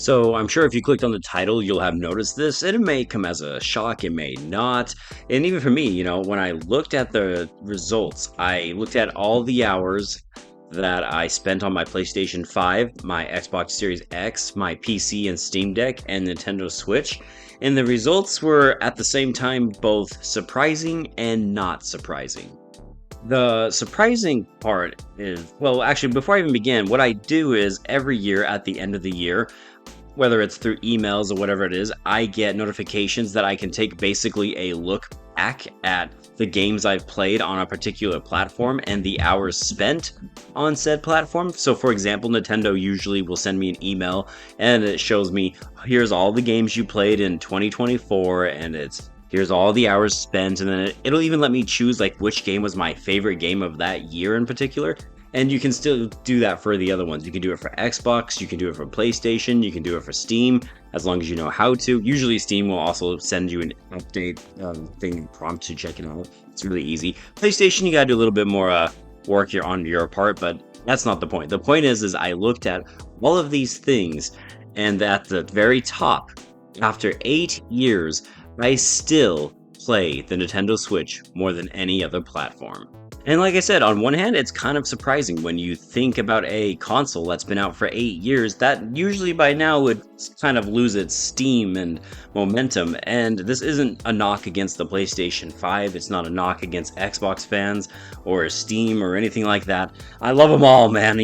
So I'm sure if you clicked on the title, you'll have noticed this, and it may come as a shock, it may not. And even for me, when I looked at the results, I looked at all the hours that I spent on my PlayStation 5, my Xbox Series X, my PC and Steam Deck, and Nintendo Switch. And the results were at the same time both surprising and not surprising. The surprising part is, well, actually, before I even begin, what I do is every year at the end of the year, whether it's through emails or whatever it is, I get notifications that I can take basically a look back at the games I've played on a particular platform and the hours spent on said platform. So, for example, Nintendo usually will send me an email and it shows me here's all the games you played in 2024, and here's all the hours spent, and then it'll even let me choose like which game was my favorite game of that year in particular. And you can still do that for the other ones. You can do it for Xbox, you can do it for PlayStation, you can do it for Steam, as long as you know how to. Usually Steam will also send you an update thing prompt to check it out. It's really easy. PlayStation, you gotta do a little bit more work here on your part, but that's not the point. The point is I looked at all of these things, and at the very top, after 8 years, I still play the Nintendo Switch more than any other platform. And like I said, on one hand, it's kind of surprising when you think about a console that's been out for 8 years, that usually by now would kind of lose its steam and momentum. And this isn't a knock against the PlayStation 5, it's not a knock against Xbox fans or Steam or anything like that. I love them all, man.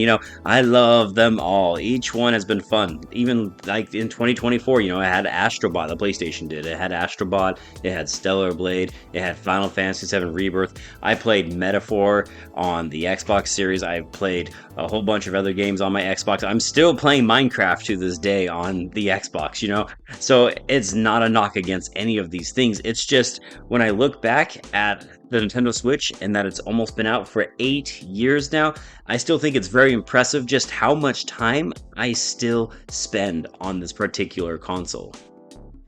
I love them all. Each one has been fun. Even like in 2024, it had Astrobot, the PlayStation did. It had Astrobot, it had Stellar Blade, it had Final Fantasy VII Rebirth. I played Metaphor on the Xbox Series. I've played a whole bunch of other games on my Xbox. I'm still playing Minecraft to this day on the Xbox, So it's not a knock against any of these things. It's just when I look back at the Nintendo Switch and that it's almost been out for 8 years now, I still think it's very impressive just how much time I still spend on this particular console.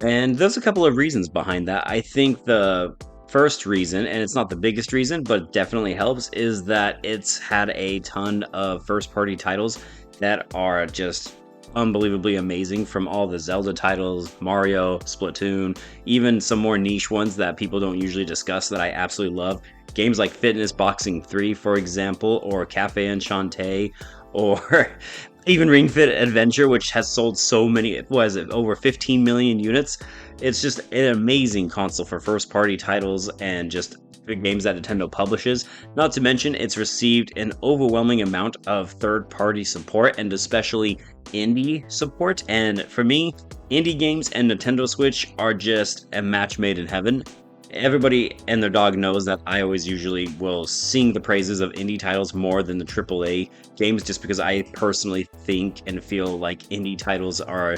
And there's a couple of reasons behind that. I think the first reason, and it's not the biggest reason, but it definitely helps, is that it's had a ton of first party titles that are just unbelievably amazing, from all the Zelda titles, Mario, Splatoon, even some more niche ones that people don't usually discuss that I absolutely love. Games like Fitness Boxing 3, for example, or Cafe Enchanté, or even Ring Fit Adventure, which has sold so many, over 15 million units. It's just an amazing console for first party titles and just the games that Nintendo publishes. Not to mention, it's received an overwhelming amount of third party support, and especially indie support. And for me, indie games and Nintendo Switch are just a match made in heaven. Everybody and their dog knows that I always usually will sing the praises of indie titles more than the AAA games, just because I personally think and feel like indie titles are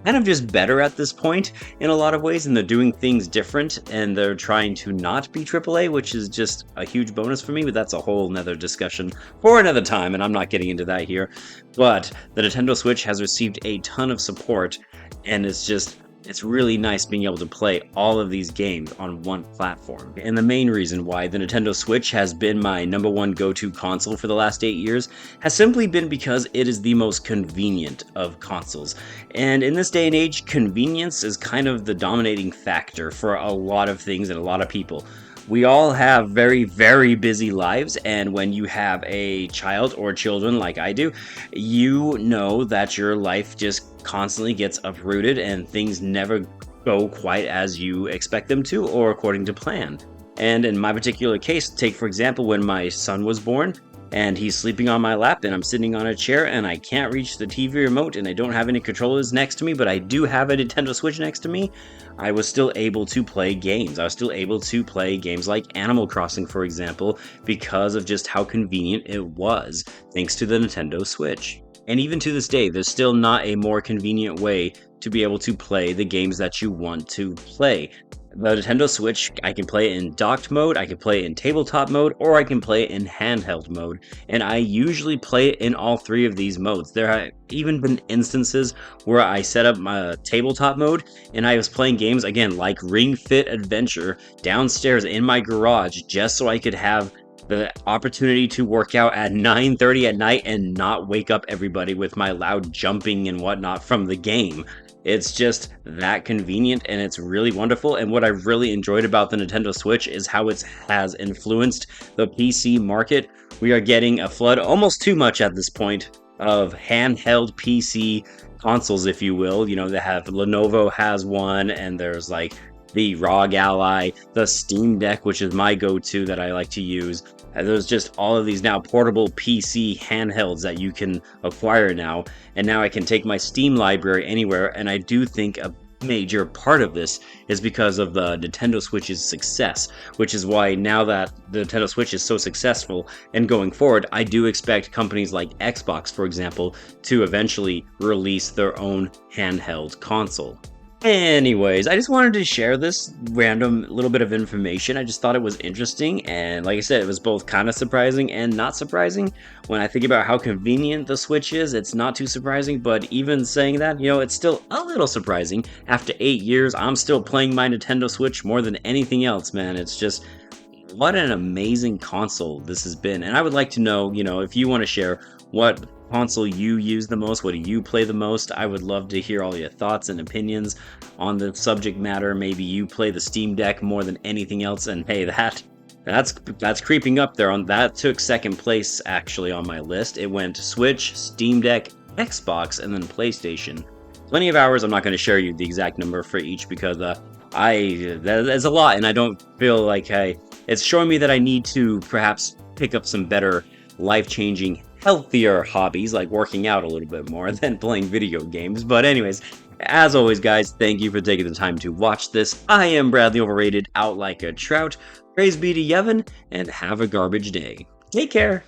kind of just better at this point in a lot of ways, and they're doing things different, and they're trying to not be AAA, which is just a huge bonus for me, but that's a whole nother discussion for another time, and I'm not getting into that here. But the Nintendo Switch has received a ton of support, and it's really nice being able to play all of these games on one platform. And the main reason why the Nintendo Switch has been my number one go-to console for the last 8 years has simply been because it is the most convenient of consoles. And in this day and age, convenience is kind of the dominating factor for a lot of things and a lot of people. We all have very, very busy lives, and when you have a child or children like I do, you know that your life just constantly gets uprooted and things never go quite as you expect them to or according to plan. And in my particular case, take for example when my son was born, and he's sleeping on my lap and I'm sitting on a chair and I can't reach the TV remote and I don't have any controllers next to me, but I do have a Nintendo Switch next to me. I was still able to play games. I was still able to play games like Animal Crossing, for example, because of just how convenient it was, thanks to the Nintendo Switch. And even to this day, there's still not a more convenient way to be able to play the games that you want to play. The Nintendo Switch, I can play it in docked mode, I can play it in tabletop mode, or I can play it in handheld mode. And I usually play it in all three of these modes. There have even been instances where I set up my tabletop mode and I was playing games, again, like Ring Fit Adventure downstairs in my garage just so I could have the opportunity to work out at 9:30 at night and not wake up everybody with my loud jumping and whatnot from the game. It's just that convenient and it's really wonderful. And what I really enjoyed about the Nintendo Switch is how it has influenced the PC market. We are getting a flood, almost too much at this point, of handheld PC consoles, if you will. You know, they have Lenovo has one, and there's like the ROG Ally, the Steam Deck, which is my go-to that I like to use. And there's just all of these now portable PC handhelds that you can acquire now. And now I can take my Steam library anywhere. And I do think a major part of this is because of the Nintendo Switch's success, which is why now that the Nintendo Switch is so successful and going forward, I do expect companies like Xbox, for example, to eventually release their own handheld console. Anyways, I just wanted to share this random little bit of information. I just thought it was interesting, and like I said, it was both kind of surprising and not surprising. When I think about how convenient the Switch is, it's not too surprising, but even saying that, it's still a little surprising. After 8 years, I'm still playing my Nintendo Switch more than anything else, man. It's just, what an amazing console this has been. And I would like to know, if you want to share what console you use the most, what do you play the most? I would love to hear all your thoughts and opinions on the subject matter. Maybe you play the Steam Deck more than anything else, and hey, that's creeping up there. On that took second place actually on my list. It went Switch, Steam Deck, Xbox, and then PlayStation. Plenty of hours. I'm not going to share you the exact number for each because that's a lot, and I don't feel like it's showing me that I need to perhaps pick up some better life-changing, healthier hobbies like working out a little bit more than playing video games. But anyways, as always, guys, thank you for taking the time to watch this. I am Bradley Overrated, out like a trout. Praise be to Yevon, and have a garbage day. Take care.